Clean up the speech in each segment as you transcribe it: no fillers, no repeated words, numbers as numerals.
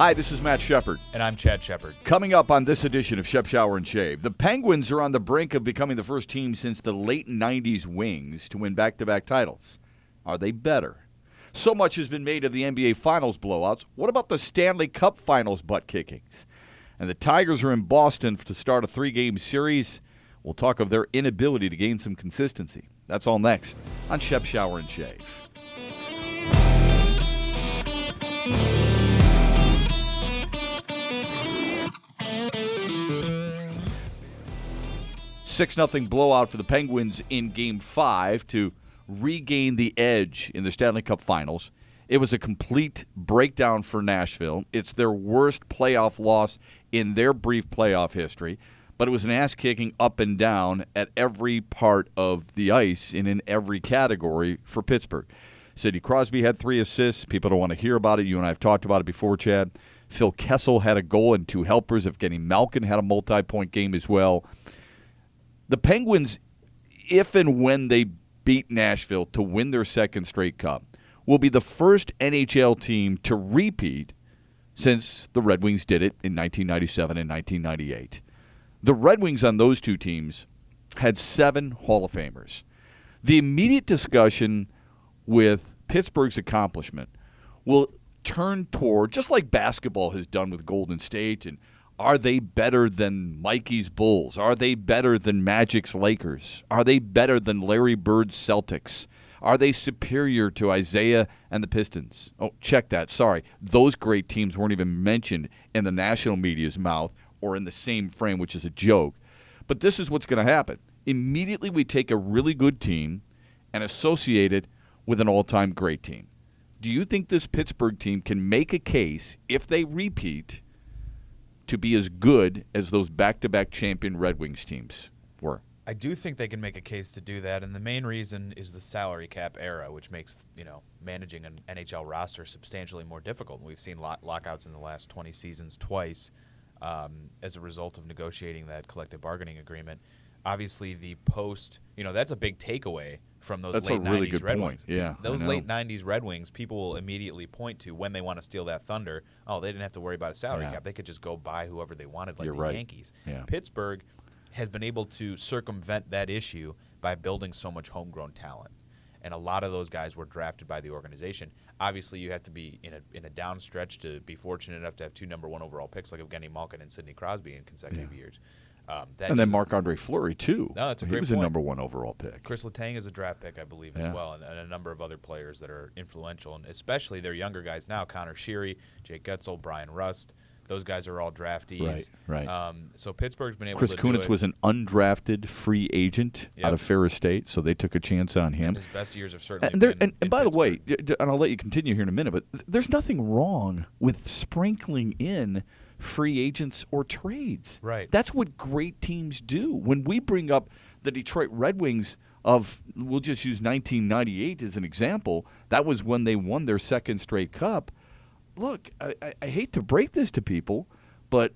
Hi, this is Matt Shepard. And I'm Chad Shepard. Coming up on this edition of Shep, Shower, and Shave, the Penguins are on the brink of becoming the first team since the late 90's Wings to win back-to-back titles. Are they better? So much has been made of the NBA Finals blowouts. What about the Stanley Cup Finals butt-kickings? And the Tigers are in Boston to start a 3-game series. We'll talk of their inability to gain some consistency. That's all next on Shep, Shower, and Shave. 6-0 blowout for the Penguins in Game 5 to regain the edge in the Stanley Cup Finals. It was a complete breakdown for Nashville. It's their worst playoff loss in their brief playoff history, but it was an ass-kicking up and down at every part of the ice and in every category for Pittsburgh. Sidney Crosby had 3 assists. People don't want to hear about it. You and I have talked about it before, Chad. Phil Kessel had a goal and 2 helpers. Evgeny Malkin had a multi-point game as well. The Penguins, if and when they beat Nashville to win their second straight cup, will be the first NHL team to repeat since the Red Wings did it in 1997 and 1998. The Red Wings on those two teams had 7 Hall of Famers. The immediate discussion with Pittsburgh's accomplishment will turn toward, just like basketball has done with Golden State, and are they better than Mikey's Bulls? Are they better than Magic's Lakers? Are they better than Larry Bird's Celtics? Are they superior to Isaiah and the Pistons? Oh, check that. Sorry. Those great teams weren't even mentioned in the national media's mouth or in the same frame, which is a joke. But this is what's going to happen. Immediately we take a really good team and associate it with an all-time great team. Do you think this Pittsburgh team can make a case, if they repeat, to be as good as those back-to-back champion Red Wings teams were? I do think they can make a case to do that, and the main reason is the salary cap era, which makes managing an NHL roster substantially more difficult. We've seen lockouts in the last 20 seasons twice as a result of negotiating that collective bargaining agreement. Obviously, the post, that's a big takeaway from those late 90s really good Red point. Wings. Yeah, those late 90s Red Wings, people will immediately point to when they want to steal that thunder. Oh, they didn't have to worry about a salary cap. They could just go buy whoever they wanted, like the Yankees. Yeah. Pittsburgh has been able to circumvent that issue by building so much homegrown talent. And a lot of those guys were drafted by the organization. Obviously, you have to be in a down stretch to be fortunate enough to have 2 number 1 overall picks like Evgeny Malkin and Sidney Crosby in consecutive years. And then Marc-Andre Fleury, too. No, that's a great He was point. a number 1 overall pick. Chris Letang is a draft pick, I believe, as well, and a number of other players that are influential, and especially their younger guys now, Connor Sheary, Jake Gutzel, Brian Rust. Those guys are all draftees. Right. So Pittsburgh's been able Chris to do Kunitz it. was an undrafted free agent out of Ferris State, so they took a chance on him. And his best years have certainly been in by the way, Pittsburgh. and I'll let you continue here in a minute, but there's nothing wrong with sprinkling in free agents or trades. Right. That's what great teams do. When we bring up the Detroit Red Wings of, we'll just use 1998 as an example, that was when they won their second straight cup. Look, I hate to break this to people, but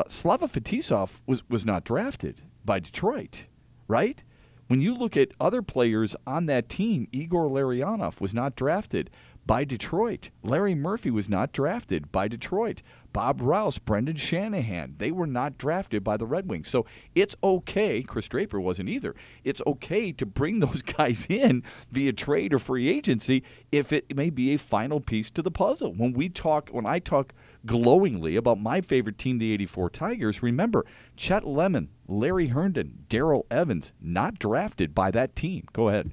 Slava Fetisov was not drafted by Detroit, right? When you look at other players on that team, Igor Larionov was not drafted by Detroit. Larry Murphy was not drafted by Detroit. Bob Rouse, Brendan Shanahan, they were not drafted by the Red Wings. So it's okay. Chris Draper wasn't either. It's okay to bring those guys in via trade or free agency if it may be a final piece to the puzzle. When I talk glowingly about my favorite team, the '84 Tigers, remember Chet Lemon, Larry Herndon, Darrell Evans, not drafted by that team. Go ahead.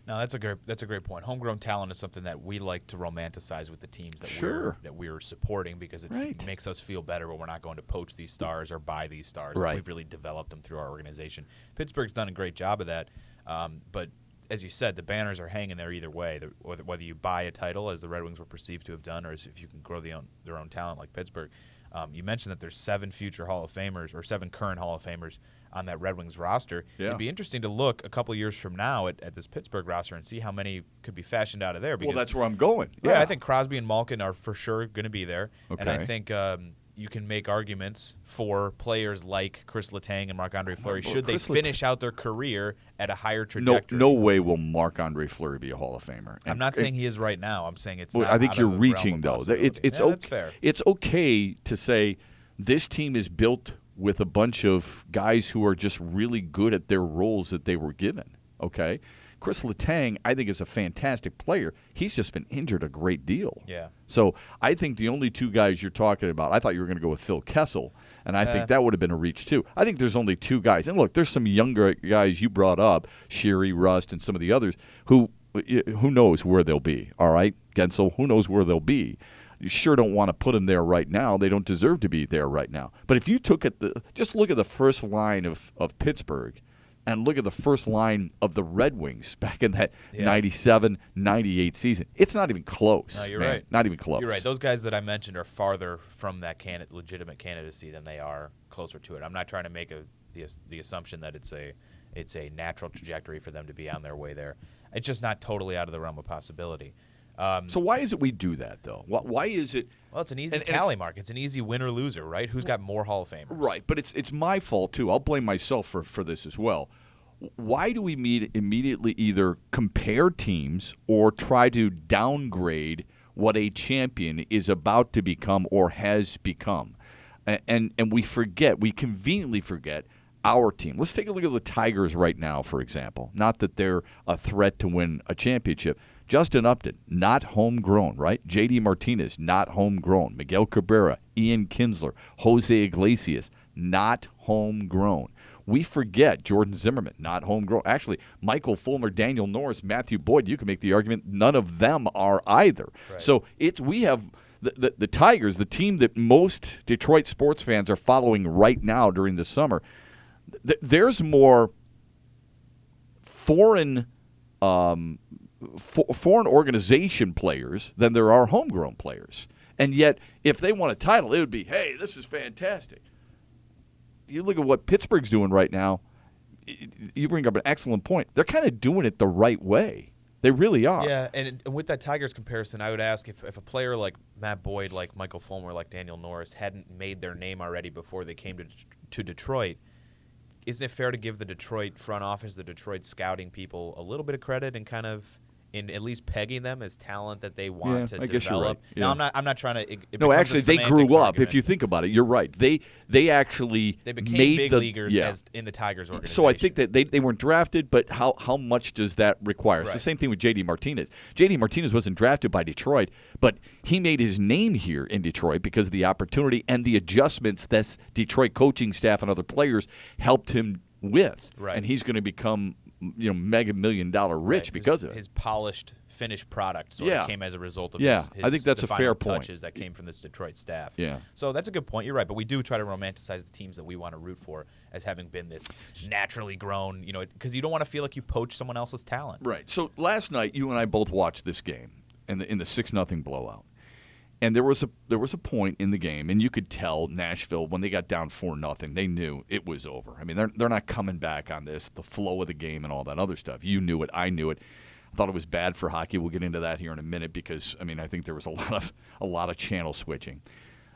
No, that's a great point. Homegrown talent is something that we like to romanticize with the teams that we're supporting because it makes us feel better when we're not going to poach these stars or buy these stars. Right. We've really developed them through our organization. Pittsburgh's done a great job of that, but as you said, the banners are hanging there either way. Whether you buy a title, as the Red Wings were perceived to have done, or if you can grow their own talent like Pittsburgh. You mentioned that there's 7 future Hall of Famers or 7 current Hall of Famers on that Red Wings roster. Yeah. It'd be interesting to look a couple years from now at this Pittsburgh roster and see how many could be fashioned out of there. Because, well, that's where I'm going. Yeah, I think Crosby and Malkin are for sure going to be there. Okay. And I think you can make arguments for players like Chris Letang and Marc-Andre Fleury. Should they Chris finish out their career at a higher trajectory? No way will Marc-Andre Fleury be a Hall of Famer. I'm not saying he is right now. I'm saying it's well, not I think out you're of the realm reaching, of though. possibility. It's yeah, okay. That's fair. It's okay to say this team is built with a bunch of guys who are just really good at their roles that they were given, okay? Chris Letang, I think, is a fantastic player. He's just been injured a great deal. Yeah. So I think the only two guys you're talking about, I thought you were going to go with Phil Kessel, and I think that would have been a reach too. I think there's only two guys. And look, there's some younger guys you brought up, Sherry, Rust, and some of the others, who knows where they'll be, all right? Gensel, who knows where they'll be? You sure don't want to put them there right now. They don't deserve to be there right now. But if you just look at the first line of Pittsburgh, and look at the first line of the Red Wings back in that 97, 98 season. It's not even close. No, you're man. right. Not even close. You're right. Those guys that I mentioned are farther from that legitimate candidacy than they are closer to it. I'm not trying to make the assumption that it's a natural trajectory for them to be on their way there. It's just not totally out of the realm of possibility. So why is it we do that, though? Why is it? Well, it's an easy tally mark. It's an easy winner loser, right? Who's got more Hall of Famers? Right, but it's my fault, too. I'll blame myself for this as well. Why do we immediately either compare teams or try to downgrade what a champion is about to become or has become? And we conveniently forget our team. Let's take a look at the Tigers right now, for example. Not that they're a threat to win a championship. Justin Upton, not homegrown, right? J.D. Martinez, not homegrown. Miguel Cabrera, Ian Kinsler, Jose Iglesias, not homegrown. We forget Jordan Zimmerman, not homegrown. Actually, Michael Fulmer, Daniel Norris, Matthew Boyd, you can make the argument none of them are either. Right. So we have the Tigers, the team that most Detroit sports fans are following right now during the summer. There's more foreign organization players than there are homegrown players. And yet, if they won a title, it would be, hey, this is fantastic. You look at what Pittsburgh's doing right now, you bring up an excellent point. They're kind of doing it the right way. They really are. Yeah, and with that Tigers comparison, I would ask if a player like Matt Boyd, like Michael Fulmer, like Daniel Norris hadn't made their name already before they came to Detroit, isn't it fair to give the Detroit front office, the Detroit scouting people, a little bit of credit and kind of in at least pegging them as talent that they want to I guess you're develop? right. Yeah. Now, I'm not trying to. No, actually, they grew up. Argument. If you think about it, you're right. They actually became made big leaguers as in the Tigers organization. So I think that they weren't drafted, but how much does that require? It's the same thing with J.D. Martinez. J.D. Martinez wasn't drafted by Detroit, but he made his name here in Detroit because of the opportunity and the adjustments that Detroit coaching staff and other players helped him with. Right. And he's going to become mega $1 million rich because of it. His polished, finished product sort of came as a result of his I think that's a fair point. touches that came from this Detroit staff. Yeah. So that's a good point. You're right, but we do try to romanticize the teams that we want to root for as having been this naturally grown, because you don't want to feel like you poach someone else's talent. Right. So last night, you and I both watched this game in the 6-0 blowout. And there was a point in the game, and you could tell Nashville, when they got down 4-0, they knew it was over. I mean, they're not coming back on this, the flow of the game and all that other stuff. You knew it. I knew it. I thought it was bad for hockey. We'll get into that here in a minute because, I think there was a lot of channel switching.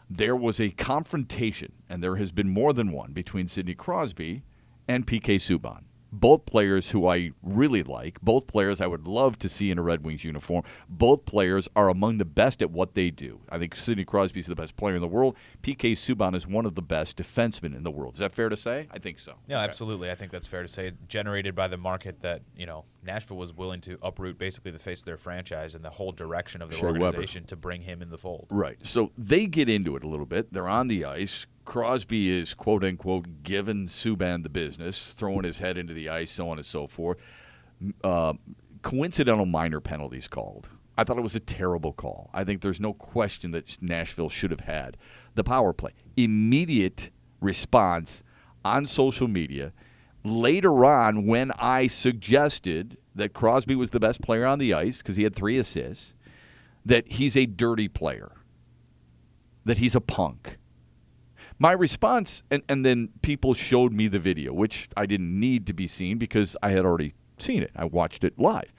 There was a confrontation, and there has been more than one, between Sidney Crosby and P.K. Subban. Both players who I really like, both players I would love to see in a Red Wings uniform. Both players are among the best at what they do. I think Sidney Crosby is the best player in the world. P.K. Subban is one of the best defensemen in the world. Is that fair to say? I think so. Yeah, absolutely. I think that's fair to say. Generated by the market that, Nashville was willing to uproot basically the face of their franchise and the whole direction of their organization to bring him in the fold. Right. So they get into it a little bit. They're on the ice. Crosby is, quote-unquote, giving Subban the business, throwing his head into the ice, so on and so forth. Coincidental minor penalties called. I thought it was a terrible call. I think there's no question that Nashville should have had the power play. Immediate response on social media. Later on, when I suggested that Crosby was the best player on the ice because he had 3 assists, that he's a dirty player, that he's a punk. My response, and then people showed me the video, which I didn't need to be seen because I had already seen it. I watched it live.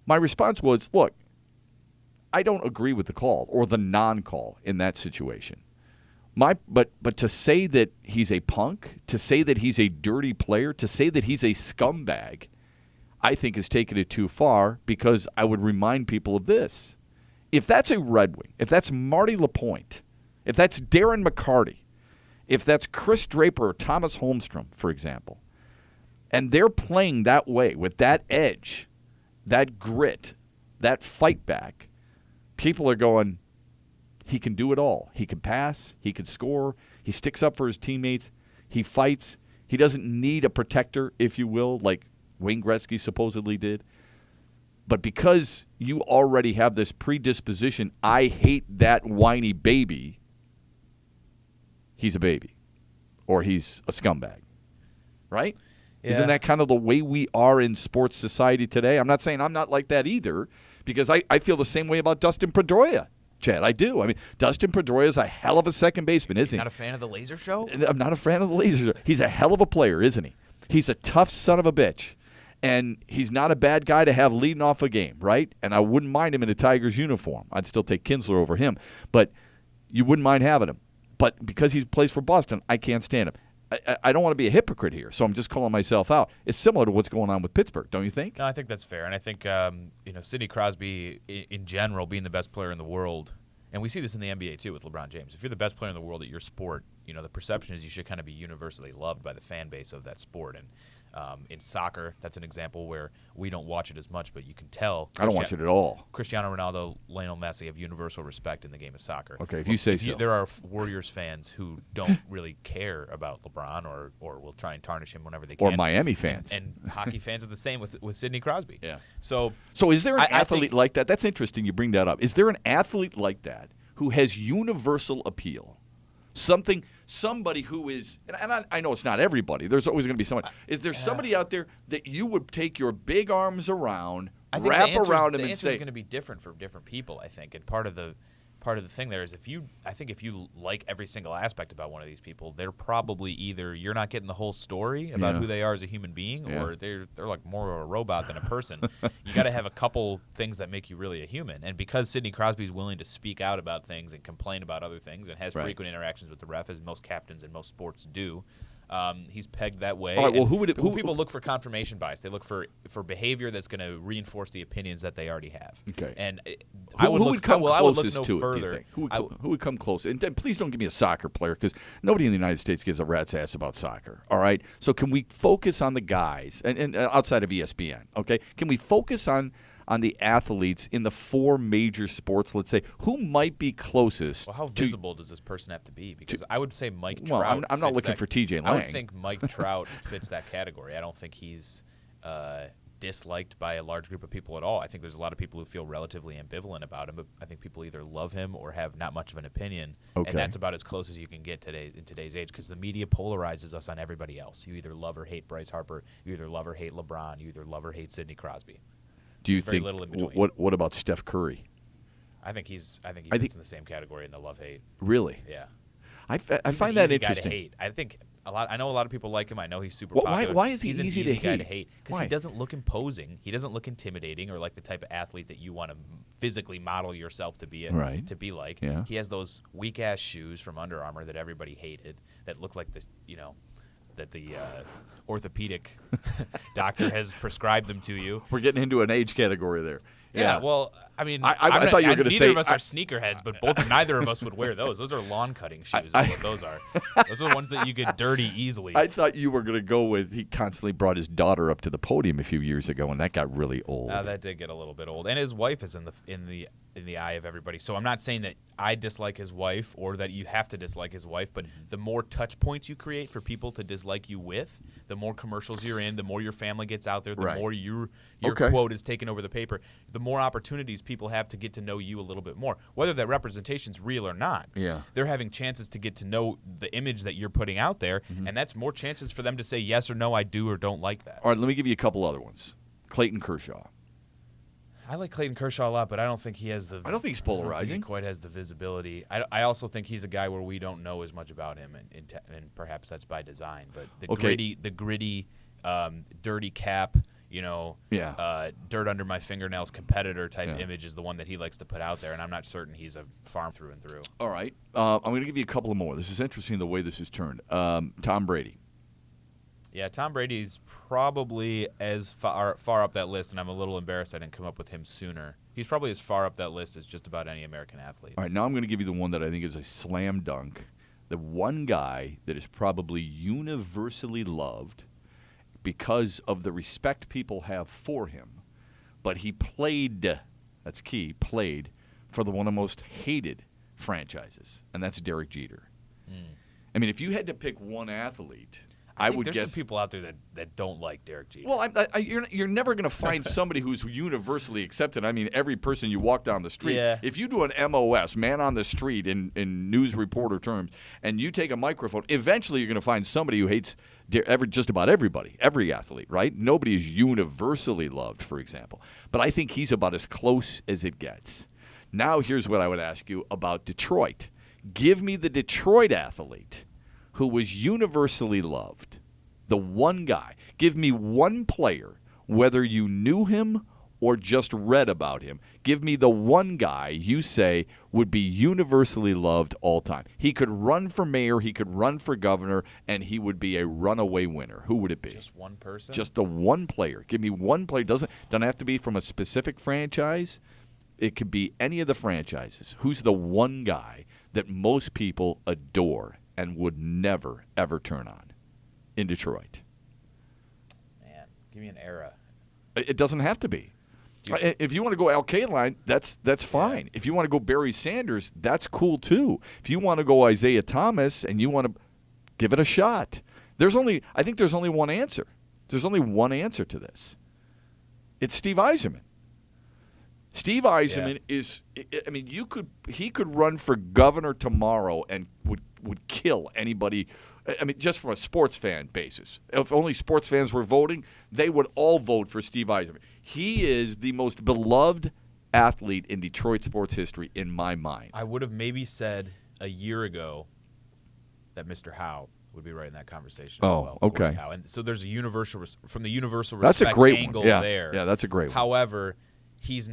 My response was, look, I don't agree with the call or the non-call in that situation. But to say that he's a punk, to say that he's a dirty player, to say that he's a scumbag, I think is taking it too far, because I would remind people of this. If that's a Red Wing, if that's Marty LaPointe, if that's Darren McCarty, if that's Chris Draper or Thomas Holmstrom, for example, and they're playing that way with that edge, that grit, that fight back, people are going, he can do it all. He can pass. He can score. He sticks up for his teammates. He fights. He doesn't need a protector, if you will, like Wayne Gretzky supposedly did. But because you already have this predisposition, I hate that whiny baby, he's a baby. Or he's a scumbag. Right? Yeah. Isn't that kind of the way we are in sports society today? I'm not saying I'm not like that either, because I feel the same way about Dustin Pedroia. Chad, I do. I mean, Dustin Pedroia is a hell of a second baseman, isn't he? Not a fan of the laser show? I'm not a fan of the laser show. He's a hell of a player, isn't he? He's a tough son of a bitch. And he's not a bad guy to have leading off a game, right? And I wouldn't mind him in a Tigers uniform. I'd still take Kinsler over him. But you wouldn't mind having him. But because he plays for Boston, I can't stand him. I don't want to be a hypocrite here, so I'm just calling myself out. It's similar to what's going on with Pittsburgh, don't you think? No, I think that's fair. And I think Sidney Crosby, in general, being the best player in the world, and we see this in the NBA too with LeBron James. If you're the best player in the world at your sport, the perception is you should kind of be universally loved by the fan base of that sport. And in soccer, that's an example where we don't watch it as much, but you can tell. I don't watch it at all. Cristiano Ronaldo, Lionel Messi have universal respect in the game of soccer. Okay, if you say so. There are Warriors fans who don't really care about LeBron or will try and tarnish him whenever they can. Or Miami fans. And hockey fans are the same with Sidney Crosby. Yeah. So is there an athlete like that? That's interesting you bring that up. Is there an athlete like that who has universal appeal? Somebody who is, and I know it's not everybody. There's always going to be someone. Is there somebody out there that you would take your big arms around, wrap around him, and say? The answer is going to be different for different people, I think. And part of the thing there is if you like every single aspect about one of these people, they're probably either you're not getting the whole story about who they are as a human being, or they're like more of a robot than a person. You got to have a couple things that make you really a human. And because Sidney Crosby is willing to speak out about things and complain about other things and has frequent interactions with the ref, as most captains in most sports do, he's pegged that way. All right, well, who people look for confirmation bias? They look for behavior that's going to reinforce the opinions that they already have. Okay. And who would come closest to it? Further. Who would come close? And please don't give me a soccer player, because nobody in the United States gives a rat's ass about soccer. All right. So can we focus on the guys and outside of ESPN? Okay. Can we focus on the athletes in the four major sports, let's say, who might be closest? Well, how visible does this person have to be? Because I would say Mike Trout. Well, I'm not looking for TJ Lang. I would think Mike Trout fits that category. I don't think he's disliked by a large group of people at all. I think there's a lot of people who feel relatively ambivalent about him, but I think people either love him or have not much of an opinion. Okay. And that's about as close as you can get in today's age, because the media polarizes us on everybody else. You either love or hate Bryce Harper. You either love or hate LeBron. You either love or hate Sidney Crosby. Do you Very think little in between. What about Steph Curry? I think he fits in the same category in the love-hate. Really? Yeah. I find that interesting. Guy to hate. I think I know a lot of people like him. I know he's super well, popular. Why is he he's easy an easy to guy hate? to hate? Because he doesn't look imposing. He doesn't look intimidating or like the type of athlete that you want to physically model yourself to be to be like. Yeah. He has those weak-ass shoes from Under Armour that everybody hated that look like that the orthopedic doctor has prescribed them to you. We're getting into an age category there. Yeah, well, I mean, I thought you were going to say neither of us are sneakerheads, but neither of us would wear those. Those are lawn cutting shoes. Is what those are. Those are the ones that you get dirty easily. I thought you were going to go with he constantly brought his daughter up to the podium a few years ago, and that got really old. That did get a little bit old, and his wife is in the eye of everybody. So I'm not saying that I dislike his wife or that you have to dislike his wife, but the more touch points you create for people to dislike you with, the more commercials you're in, the more your family gets out there, the more your quote is taken over the paper, the more opportunities people have to get to know you a little bit more. Whether that representation's real or not, they're having chances to get to know the image that you're putting out there, and that's more chances for them to say yes or no, I do or don't like that. All right, let me give you a couple other ones. Clayton Kershaw. I like Clayton Kershaw a lot, but I don't think he has the. I don't think he's polarizing. I don't think he quite has the visibility. I also think he's a guy where we don't know as much about him, and perhaps that's by design. But the gritty, dirty cap, dirt under my fingernails competitor type image is the one that he likes to put out there, and I'm not certain he's a farm through and through. All right. I'm going to give you a couple of more. This is interesting the way this is turned. Tom Brady. Yeah, Tom Brady's probably as far up that list, and I'm a little embarrassed I didn't come up with him sooner. He's probably as far up that list as just about any American athlete. All right, now I'm going to give you the one that I think is a slam dunk. The one guy that is probably universally loved because of the respect people have for him, but he played, that's key, played for one of the most hated franchises, and that's Derek Jeter. I mean, if you had to pick one athlete, I would guess guess there's some people out there that don't like Derek Jeter. Well, you're never going to find somebody who's universally accepted. I mean, every person you walk down the street, if you do an MOS, man on the street in news reporter terms, and you take a microphone, eventually you're going to find somebody who hates just about everybody, every athlete, right? Nobody is universally loved, for example. But I think he's about as close as it gets. Now here's what I would ask you about Detroit. Give me the Detroit athlete who was universally loved, the one guy. Give me one player, whether you knew him or just read about him. Give me the one guy you say would be universally loved all time. He could run for mayor, he could run for governor, and he would be a runaway winner. Who would it be? Just one person? Just the one player. Give me one player. Doesn't have to be from a specific franchise. It could be any of the franchises. Who's the one guy that most people adore and would never, ever turn on in Detroit? Man, give me an era. It doesn't have to be. If you want to go Al Kaline, that's fine. Yeah. If you want to go Barry Sanders, that's cool too. If you want to go Isaiah Thomas and you want to give it a shot, I think there's only one answer. There's only one answer to this. It's Steve Yzerman. Steve Yzerman is, I mean, he could run for governor tomorrow and would kill anybody. I mean, just from a sports fan basis. If only sports fans were voting, they would all vote for Steve Yzerman. He is the most beloved athlete in Detroit sports history in my mind. I would have maybe said a year ago that Mr. Howe would be right in that conversation as well. Okay. Howe. And so there's a universal respect that's a great angle one. Yeah. there. Yeah, that's a great one. However, he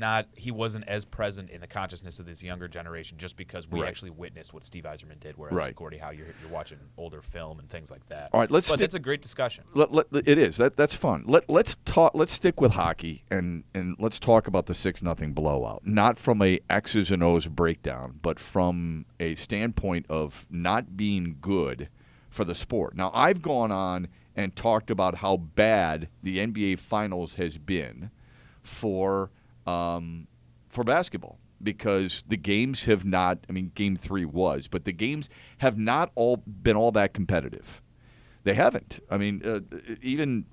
wasn't as present in the consciousness of this younger generation just because we actually witnessed what Steve Yzerman did, whereas Gordie Howe, you're watching older film and things like that. All right, but that's a great discussion. It is. That's fun. Let's talk. Let's stick with hockey and let's talk about the 6-0 blowout. Not from a X's and O's breakdown, but from a standpoint of not being good for the sport. Now, I've gone on and talked about how bad the NBA Finals has been for basketball, because the games have not, I mean, Game 3 was, but the games have not all been all that competitive. They haven't. I mean, even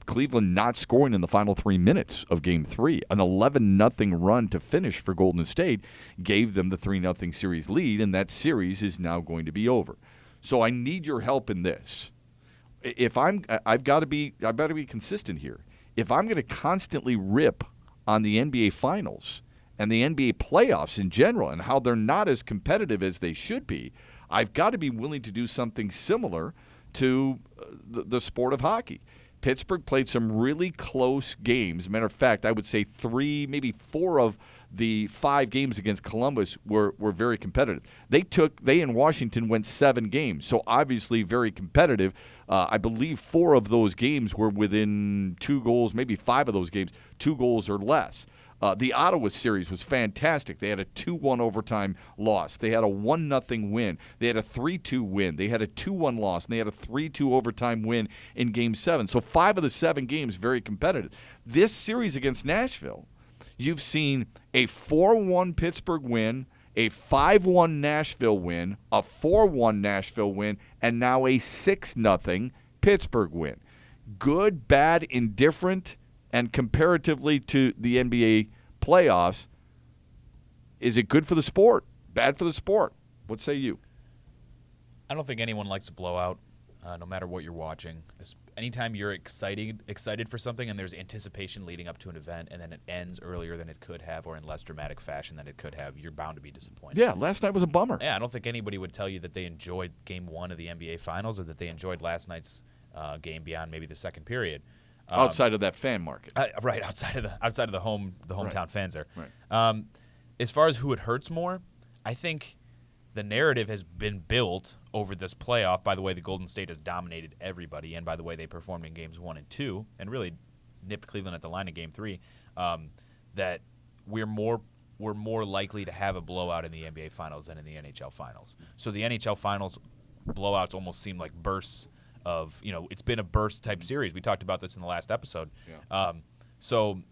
Cleveland not scoring in the final 3 minutes of Game 3, an 11-0 run to finish for Golden State gave them the 3-0 series lead, and that series is now going to be over. So I need your help in this. I've got to be consistent here. If I'm going to constantly rip on the NBA Finals and the NBA playoffs in general and how they're not as competitive as they should be, I've got to be willing to do something similar to the sport of hockey. Pittsburgh played some really close games. Matter of fact, I would say 3, maybe 4 of the 5 games against Columbus were very competitive. They in Washington went 7 games, so obviously very competitive. I believe 4 of those games were within 2 goals, maybe 5 of those games, 2 goals or less. The Ottawa series was fantastic. They had a 2-1 overtime loss. They had a 1-0 win. They had a 3-2 win. They had a 2-1 loss, and they had a 3-2 overtime win in Game 7. So 5 of the 7 games very competitive. This series against Nashville, you've seen a 4-1 Pittsburgh win, a 5-1 Nashville win, a 4-1 Nashville win, and now a 6-0 Pittsburgh win. Good, bad, indifferent, and comparatively to the NBA playoffs, is it good for the sport? Bad for the sport? What say you? I don't think anyone likes a blowout, no matter what you're watching. Anytime you're excited for something and there's anticipation leading up to an event and then it ends earlier than it could have or in less dramatic fashion than it could have, you're bound to be disappointed. Yeah, last night was a bummer. Yeah, I don't think anybody would tell you that they enjoyed Game 1 of the NBA Finals or that they enjoyed last night's game beyond maybe the second period. Outside of that fan market. Right, outside of the hometown fans there. Right. As far as who it hurts more, I think the narrative has been built over this playoff by the way the Golden State has dominated everybody and by the way they performed in games 1 and 2 and really nipped Cleveland at the line in game 3, that we're more likely to have a blowout in the NBA Finals than in the NHL Finals. So the NHL Finals blowouts almost seem like bursts of, it's been a burst type series. We talked about this in the last episode. Yeah. So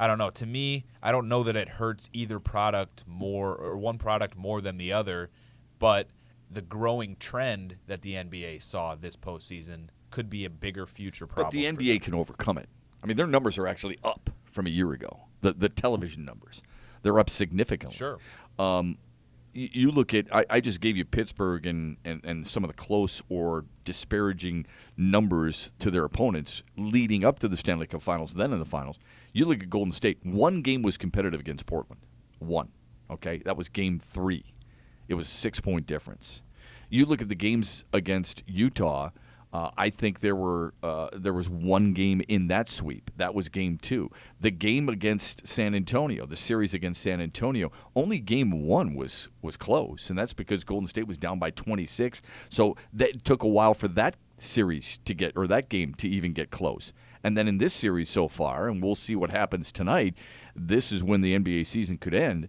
I don't know. To me, I don't know that it hurts either product more or one product more than the other, but the growing trend that the NBA saw this postseason could be a bigger future problem. But the NBA can overcome it. I mean, their numbers are actually up from a year ago. The television numbers, they're up significantly. Sure. You look at, I just gave you Pittsburgh and some of the close or disparaging numbers to their opponents leading up to the Stanley Cup Finals, then in the Finals. You look at Golden State. One game was competitive against Portland. One. Okay? That was game 3. It was a 6-point difference. You look at the games against Utah. I think there was one game in that sweep. That was game 2. The game against San Antonio, the series against San Antonio, only game 1 was close, and that's because Golden State was down by 26. So that took a while for that series to get, or that game to even get close. And then in this series so far, and we'll see what happens tonight, this is when the NBA season could end.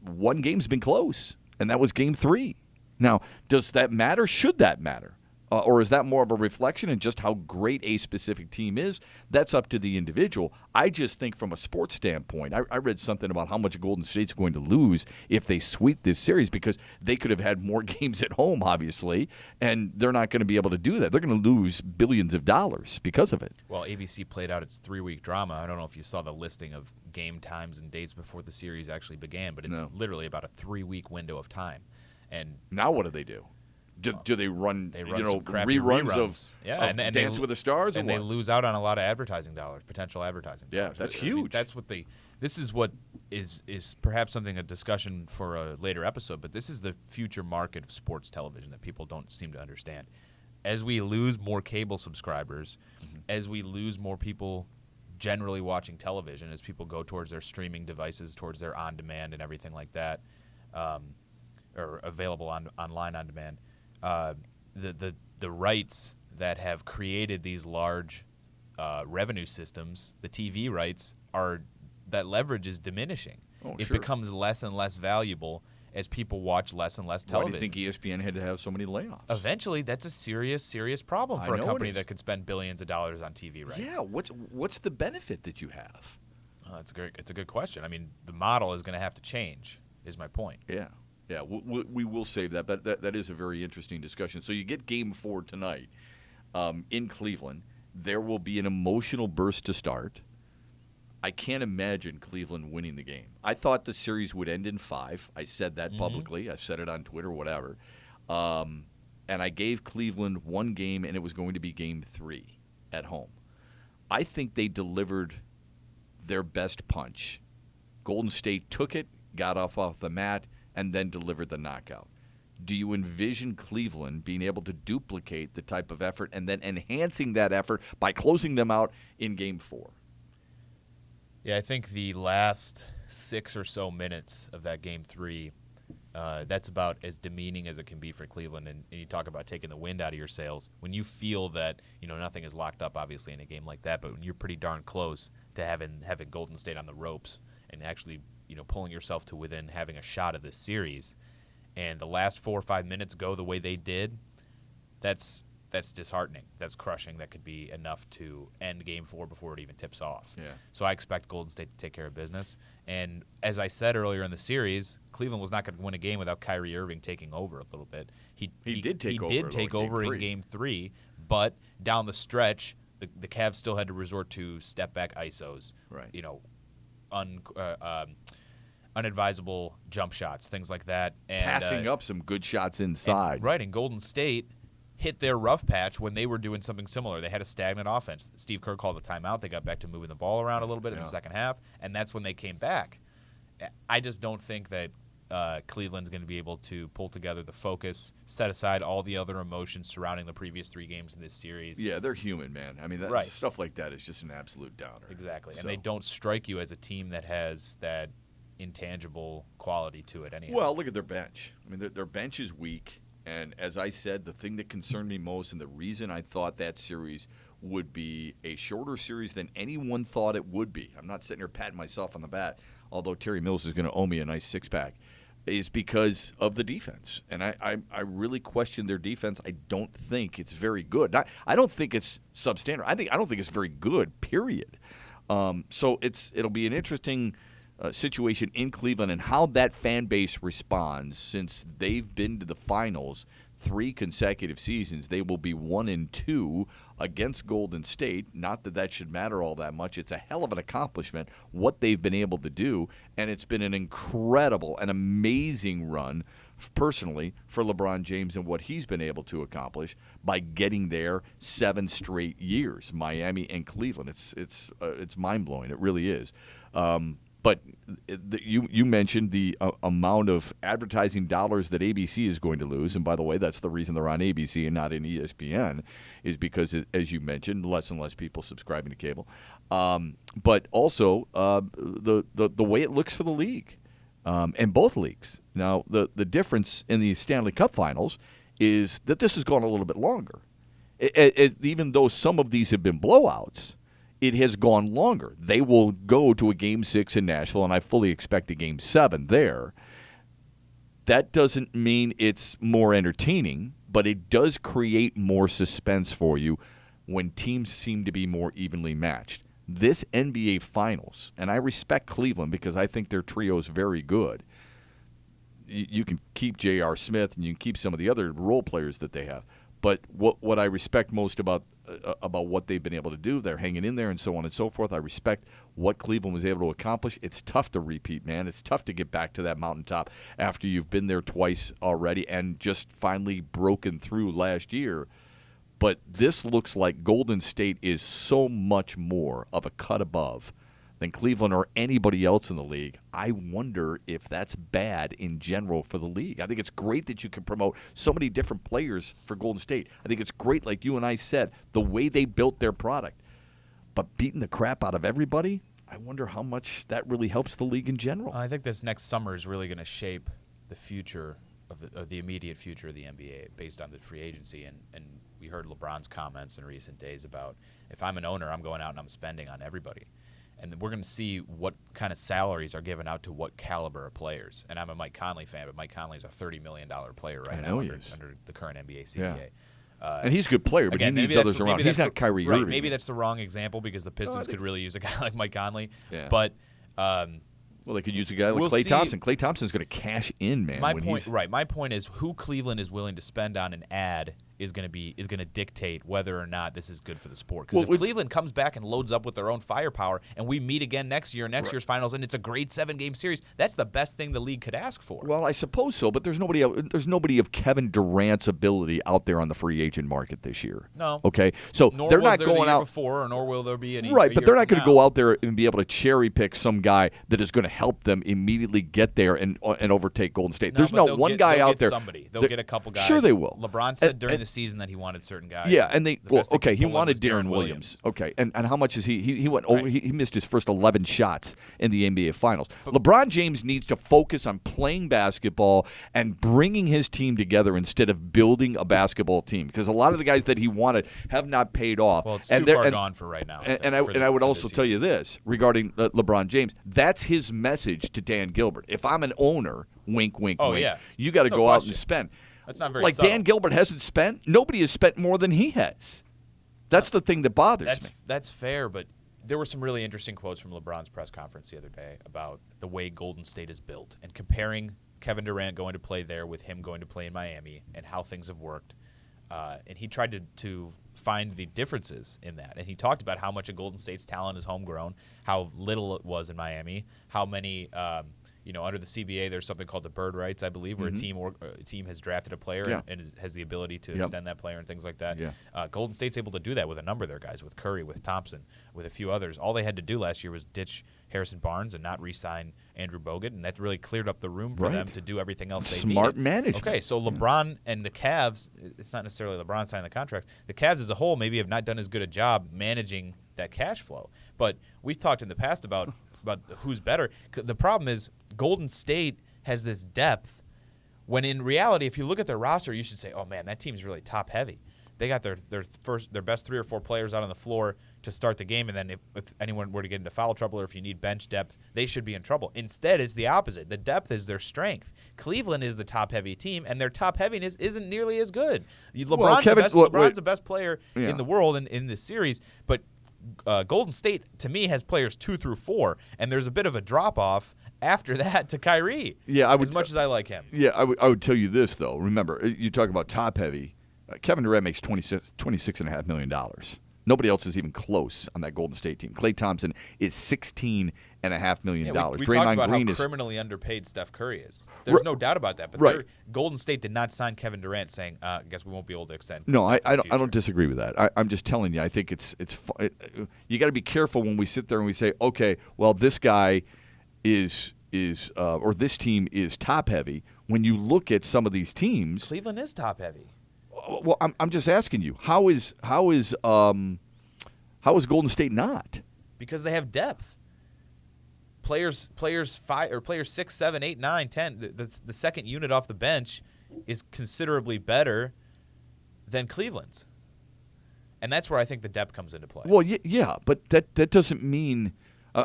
One game's been close, and that was game 3. Now, does that matter? Should that matter? Or is that more of a reflection in just how great a specific team is? That's up to the individual. I just think from a sports standpoint, I read something about how much Golden State's going to lose if they sweep this series because they could have had more games at home, obviously, and they're not going to be able to do that. They're going to lose billions of dollars because of it. Well, ABC played out its 3-week drama. I don't know if you saw the listing of game times and dates before the series actually began, but it's literally about a 3-week window of time. And now what do? Do they run some crappy reruns of and Dance with the Stars? And they lose out on a lot of advertising dollars, potential advertising dollars. Yeah, that's huge. That's what this is what is perhaps something, a discussion for a later episode, but this is the future market of sports television that people don't seem to understand. As we lose more cable subscribers, as we lose more people generally watching television, as people go towards their streaming devices, towards their on-demand and everything like that, or available online on demand, the rights that have created these large revenue systems, the TV rights, that leverage is diminishing. It becomes less and less valuable as people watch less and less television. Why do you think ESPN had to have so many layoffs? Eventually, that's a serious problem for a company that could spend billions of dollars on TV rights. Yeah, what's the benefit that you have? It's a good question. I mean, the model is going to have to change, is my point. Yeah. Yeah, we will save that. That is a very interesting discussion. So you get Game 4 tonight in Cleveland. There will be an emotional burst to start. I can't imagine Cleveland winning the game. I thought the series would end in 5. I said that publicly. I said it on Twitter, whatever. And I gave Cleveland one game, and it was going to be Game 3 at home. I think they delivered their best punch. Golden State took it, got off the mat, and then delivered the knockout. Do you envision Cleveland being able to duplicate the type of effort and then enhancing that effort by closing them out in Game 4? Yeah, I think the last 6 or so minutes of that Game 3, that's about as demeaning as it can be for Cleveland. And you talk about taking the wind out of your sails. When you feel that nothing is locked up, obviously, in a game like that, but when you're pretty darn close to having Golden State on the ropes and actually pulling yourself to within having a shot of this series, and the last 4 or 5 minutes go the way they did, that's disheartening. That's crushing. That could be enough to end Game 4 before it even tips off. Yeah. So I expect Golden State to take care of business. And as I said earlier in the series, Cleveland was not going to win a game without Kyrie Irving taking over a little bit. He did take over in Game 3, but down the stretch, the Cavs still had to resort to step-back ISOs. Right. Unadvisable jump shots, things like that. And, passing up some good shots inside. And Golden State hit their rough patch when they were doing something similar. They had a stagnant offense. Steve Kerr called a timeout. They got back to moving the ball around a little bit in the second half, and that's when they came back. I just don't think that Cleveland's going to be able to pull together the focus, set aside all the other emotions surrounding the previous 3 games in this series. Yeah, they're human, man. I mean, stuff like that is just an absolute downer. Exactly. So. And they don't strike you as a team that has that intangible quality to it anyhow. Well, look at their bench. I mean, their bench is weak. And as I said, the thing that concerned me most and the reason I thought that series would be a shorter series than anyone thought it would be, I'm not sitting here patting myself on the back, although Terry Mills is going to owe me a nice six-pack, is because of the defense. And I really question their defense. I don't think it's very good. I don't think it's substandard. I don't think it's very good, period. So it'll be an interesting situation in Cleveland and how that fan base responds since they've been to the finals 3 consecutive seasons. They will be 1-2 against Golden State. Not that should matter all that much. It's a hell of an accomplishment what they've been able to do, and it's been an incredible and amazing run personally for LeBron James and what he's been able to accomplish by getting there 7 straight years, Miami and Cleveland. It's mind-blowing. It really is. But you mentioned the amount of advertising dollars that ABC is going to lose. And by the way, that's the reason they're on ABC and not in ESPN, is because, as you mentioned, less and less people subscribing to cable. But also the way it looks for the league and both leagues. Now, the difference in the Stanley Cup Finals is that this has gone a little bit longer. Even though some of these have been blowouts, it has gone longer. They will go to a Game 6 in Nashville, and I fully expect a Game 7 there. That doesn't mean it's more entertaining, but it does create more suspense for you when teams seem to be more evenly matched. This NBA Finals, and I respect Cleveland because I think their trio is very good. You can keep J.R. Smith, and you can keep some of the other role players that they have. But what I respect most about what they've been able to do, they're hanging in there and so on and so forth. I respect what Cleveland was able to accomplish. It's tough to repeat, man. It's tough to get back to that mountaintop after you've been there twice already and just finally broken through last year. But this looks like Golden State is so much more of a cut above than Cleveland or anybody else in the league. I wonder if that's bad in general for the league. I think it's great that you can promote so many different players for Golden State. I think it's great, like you and I said, the way they built their product. But beating the crap out of everybody, I wonder how much that really helps the league in general. I think this next summer is really going to shape the future of the immediate future of the NBA based on the free agency. And we heard LeBron's comments in recent days about, if I'm an owner, I'm going out and I'm spending on everybody. And we're going to see what kind of salaries are given out to what caliber of players. And I'm a Mike Conley fan, but Mike Conley's a $30 million player right now under the current NBA CBA. Yeah. And he's a good player, but again, he needs others around. He's not Kyrie Irving. Right, maybe that's the wrong example because the Pistons could really use a guy like Mike Conley. Yeah. But well, they could use a guy like Klay Thompson. Klay Thompson's going to cash in, man. My point is who Cleveland is willing to spend on an ad is going to dictate whether or not this is good for the sport. Because if Cleveland comes back and loads up with their own firepower, and we meet again next year, year's finals, and it's a great 7-game series, that's the best thing the league could ask for. Well, I suppose so, but there's nobody of Kevin Durant's ability out there on the free agent market this year. No. Okay, so nor they're not the going year out before, nor will there be any. Right, but they're not going to go out there and be able to cherry pick some guy that is going to help them immediately get there and overtake Golden State. There's not one guy out there. They'll get a couple guys. Sure, they will. LeBron said during the season that he wanted certain guys. Yeah, and he wanted Darren Williams. Okay, and how much is he? He went over. He missed his first 11 shots in the NBA Finals. LeBron James needs to focus on playing basketball and bringing his team together instead of building a basketball team, because a lot of the guys that he wanted have not paid off. Well, it's too far gone for right now. I would also tell you this regarding LeBron James. That's his message to Dan Gilbert. If I'm an owner, wink, wink, wink, you got to go out and spend. That's not very like subtle. Dan Gilbert hasn't spent. Nobody has spent more than he has. That's the thing that bothers me. That's fair, but there were some really interesting quotes from LeBron's press conference the other day about the way Golden State is built and comparing Kevin Durant going to play there with him going to play in Miami and how things have worked. And he tried to find the differences in that. And he talked about how much of Golden State's talent is homegrown, how little it was in Miami, how many under the CBA, there's something called the bird rights, I believe, where a team has drafted a player and has the ability to extend that player and things like that. Yeah. Golden State's able to do that with a number of their guys, with Curry, with Thompson, with a few others. All they had to do last year was ditch Harrison Barnes and not re-sign Andrew Bogut, and that really cleared up the room for them to do everything else they needed. Smart management. Okay, so LeBron and the Cavs, it's not necessarily LeBron signing the contract. The Cavs as a whole maybe have not done as good a job managing that cash flow. But we've talked in the past about who's better. The problem is Golden State has this depth when in reality, if you look at their roster, you should say, oh, man, that team's really top-heavy. They got their best 3 or 4 players out on the floor to start the game, and then if anyone were to get into foul trouble or if you need bench depth, they should be in trouble. Instead, it's the opposite. The depth is their strength. Cleveland is the top-heavy team, and their top-heaviness isn't nearly as good. LeBron's the best player in the world in this series, but Golden State, to me, has players 2 through 4, and there's a bit of a drop-off after that to Kyrie. Yeah, as much as I like him. Yeah, I would tell you this, though. Remember, you talk about top-heavy. Kevin Durant makes $26.5 million. Nobody else is even close on that Golden State team. Klay Thompson is $16.5 million. We talked about how criminally underpaid Steph Curry is. There's no doubt about that. But Golden State did not sign Kevin Durant saying, I guess we won't be able to extend. No, I don't disagree with that. I'm just telling you, I think you got to be careful when we sit there and we say, okay, well, this guy is or this team is top-heavy. When you look at some of these teams. Cleveland is top-heavy. Well, I'm just asking you, how is Golden State not? Because they have depth. Players 6, 7, 8, 9, 10. The second unit off the bench is considerably better than Cleveland's, and that's where I think the depth comes into play. Well, yeah, but that doesn't mean.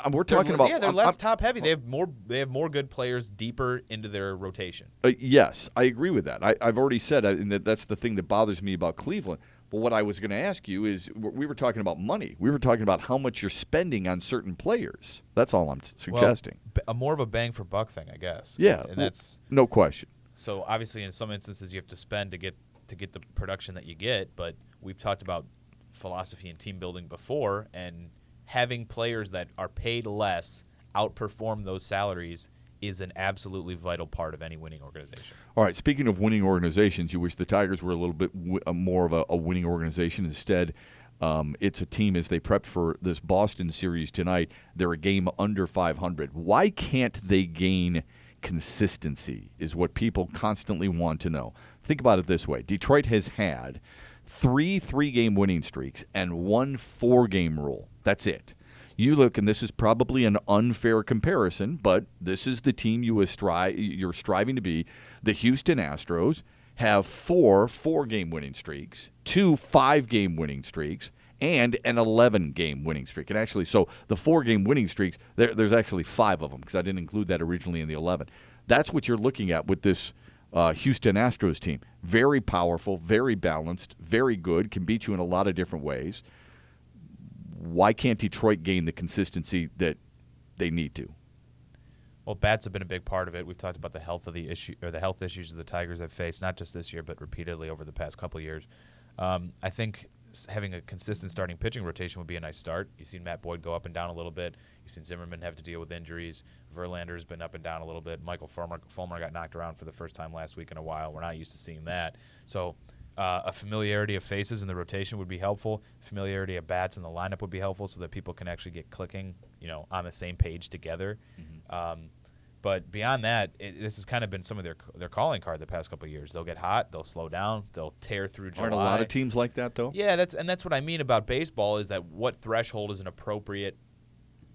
We're talking about. They're less top heavy. They have more good players deeper into their rotation. Yes, I agree with that. I've already said that's the thing that bothers me about Cleveland. But what I was going to ask you is, we were talking about money. We were talking about how much you're spending on certain players. That's all I'm suggesting. Well, more of a bang for buck thing, I guess. Yeah, and that's no question. So obviously, in some instances, you have to spend to get the production that you get. But we've talked about philosophy and team building before, and having players that are paid less outperform those salaries is an absolutely vital part of any winning organization. All right, speaking of winning organizations, you wish the Tigers were a little bit more of a winning organization. Instead, it's a team, as they prep for this Boston series tonight, they're a game under 500. Why can't they gain consistency is what people constantly want to know. Think about it this way. Detroit has had 3 3-game winning streaks and 1 4-game rule. That's it. You look, and this is probably an unfair comparison, but this is the team you're striving to be. The Houston Astros have 4 4-game winning streaks, 2 5-game winning streaks, and an 11-game winning streak. And actually, so the 4-game winning streaks, there's actually 5 of them because I didn't include that originally in the 11. That's what you're looking at with this Houston Astros team. Very powerful, very balanced, very good, can beat you in a lot of different ways. Why can't Detroit gain the consistency that they need to? Well, bats have been a big part of it. We've talked about the health issues that the Tigers have faced, not just this year, but repeatedly over the past couple of years. I think having a consistent starting pitching rotation would be a nice start. You've seen Matt Boyd go up and down a little bit. You've seen Zimmerman have to deal with injuries. Verlander's been up and down a little bit. Michael Fulmer got knocked around for the first time last week in a while. We're not used to seeing that. So a familiarity of faces in the rotation would be helpful. Familiarity of bats in the lineup would be helpful so that people can actually get clicking, on the same page together. Mm-hmm. But beyond that, this has kind of been some of their calling card the past couple of years. They'll get hot, they'll slow down, they'll tear through July. Aren't a lot of teams like that, though? Yeah, that's what I mean about baseball is that what threshold is an appropriate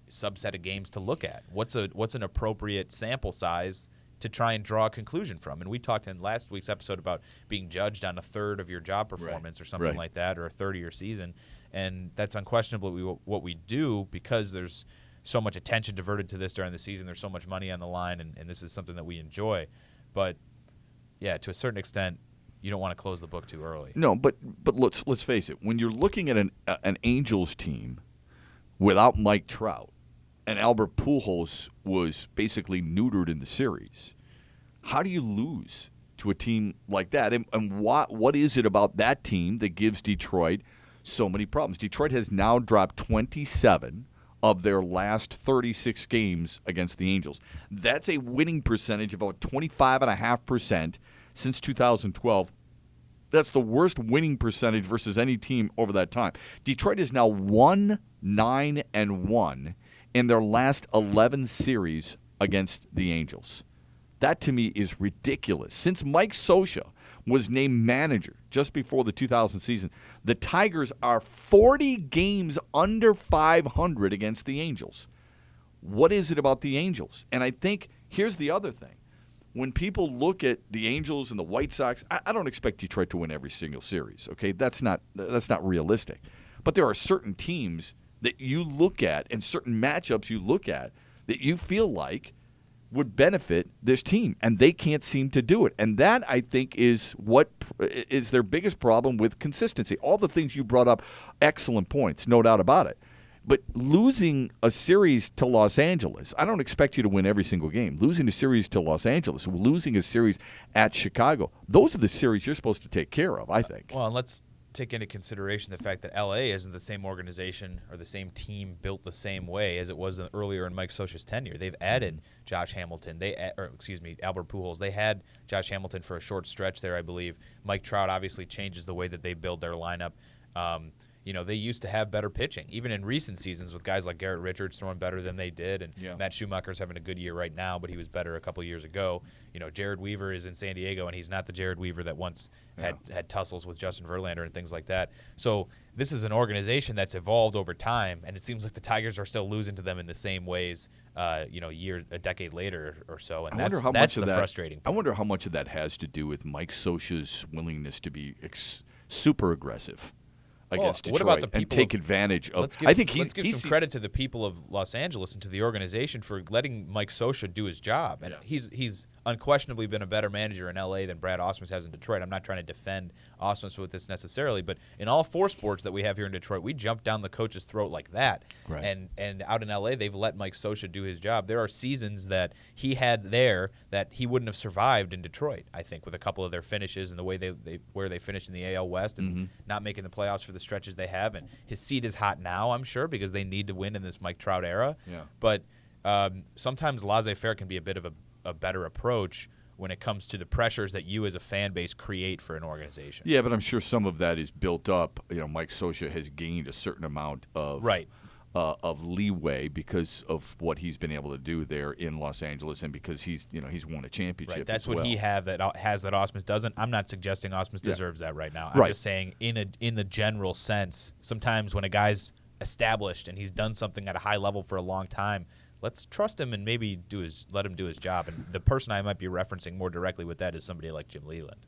subset of games to look at? What's an appropriate sample size to try and draw a conclusion from? And we talked in last week's episode about being judged on a third of your job performance or something like that, or a third of your season. And that's unquestionably what we do because there's so much attention diverted to this during the season. There's so much money on the line, and this is something that we enjoy. But, yeah, to a certain extent, you don't want to close the book too early. No, but let's face it. When you're looking at an Angels team without Mike Trout, and Albert Pujols was basically neutered in the series, how do you lose to a team like that? And what is it about that team that gives Detroit so many problems? Detroit has now dropped 27 of their last 36 games against the Angels. That's a winning percentage of about 25.5% since 2012. That's the worst winning percentage versus any team over that time. Detroit is now 1-9-1 in their last 11 series against the Angels. That, to me, is ridiculous. Since Mike Scioscia was named manager just before the 2000 season, the Tigers are 40 games under 500 against the Angels. What is it about the Angels? And I think here's the other thing. When people look at the Angels and the White Sox, I don't expect Detroit to win every single series, okay? That's not realistic. But there are certain teams that you look at and certain matchups you look at that you feel like would benefit this team, and they can't seem to do it. And that, I think, is what is their biggest problem with consistency. All the things you brought up, excellent points, no doubt about it. But losing a series to Los Angeles, I don't expect you to win every single game. Losing a series to Los Angeles, losing a series at Chicago, those are the series you're supposed to take care of, I think. Well, and let's take into consideration the fact that L.A. isn't the same organization or the same team built the same way as it was earlier in Mike Scioscia's tenure. They've added Josh Hamilton. Albert Pujols. They had Josh Hamilton for a short stretch there, I believe. Mike Trout obviously changes the way that they build their lineup. They used to have better pitching, even in recent seasons with guys like Garrett Richards throwing better than they did, and Matt Schumacher's having a good year right now, but he was better a couple years ago. Jared Weaver is in San Diego, and he's not the Jared Weaver that once had tussles with Justin Verlander and things like that. So this is an organization that's evolved over time, and it seems like the Tigers are still losing to them in the same ways, a decade later or so, and that's the frustrating part. I wonder how much of that has to do with Mike Scioscia's willingness to be super aggressive against Detroit, what about the people and take advantage of. Let's give some credit to the people of Los Angeles and to the organization for letting Mike Scioscia do his job. And he's unquestionably been a better manager in L.A. than Brad Ausmus has in Detroit. I'm not trying to defend Ausmus with this necessarily, but in all four sports that we have here in Detroit, we jump down the coach's throat like that. Right. And out in L.A., they've let Mike Scioscia do his job. There are seasons that he had there that he wouldn't have survived in Detroit, I think, with a couple of their finishes and the way where they finished in the AL West and not making the playoffs for the stretches they have. And his seat is hot now, I'm sure, because they need to win in this Mike Trout era. Yeah. But sometimes laissez-faire can be a bit of a better approach when it comes to the pressures that you as a fan base create for an organization. Yeah, but I'm sure some of that is built up. Mike Scioscia has gained a certain amount of leeway because of what he's been able to do there in Los Angeles, and because he's won a championship. Right, that's as what he has that Ausmus doesn't. I'm not suggesting Ausmus deserves that right now. I'm just saying in the general sense, sometimes when a guy's established and he's done something at a high level for a long time, let's trust him and maybe let him do his job. And the person I might be referencing more directly with that is somebody like Jim Leland.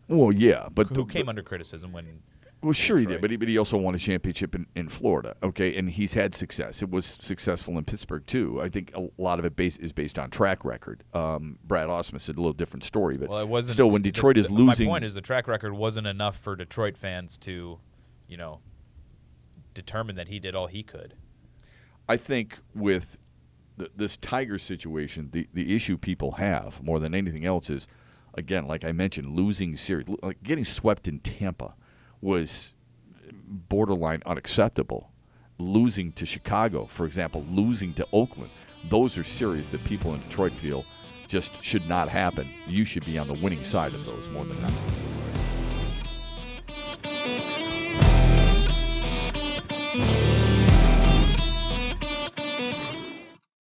Well, yeah, but who came under criticism when. Well, sure he did, but he also won a championship in Florida, okay, and he's had success. It was successful in Pittsburgh, too. I think a lot of it is based on track record. Brad Ausmus had a little different story, but it wasn't, still, when Detroit is losing. My point is the track record wasn't enough for Detroit fans to, determine that he did all he could. I think with this Tiger situation, the issue people have more than anything else is, again, like I mentioned, losing series, like getting swept in Tampa was borderline unacceptable. Losing to Chicago, for example, losing to Oakland, those are series that people in Detroit feel just should not happen. You should be on the winning side of those more than not.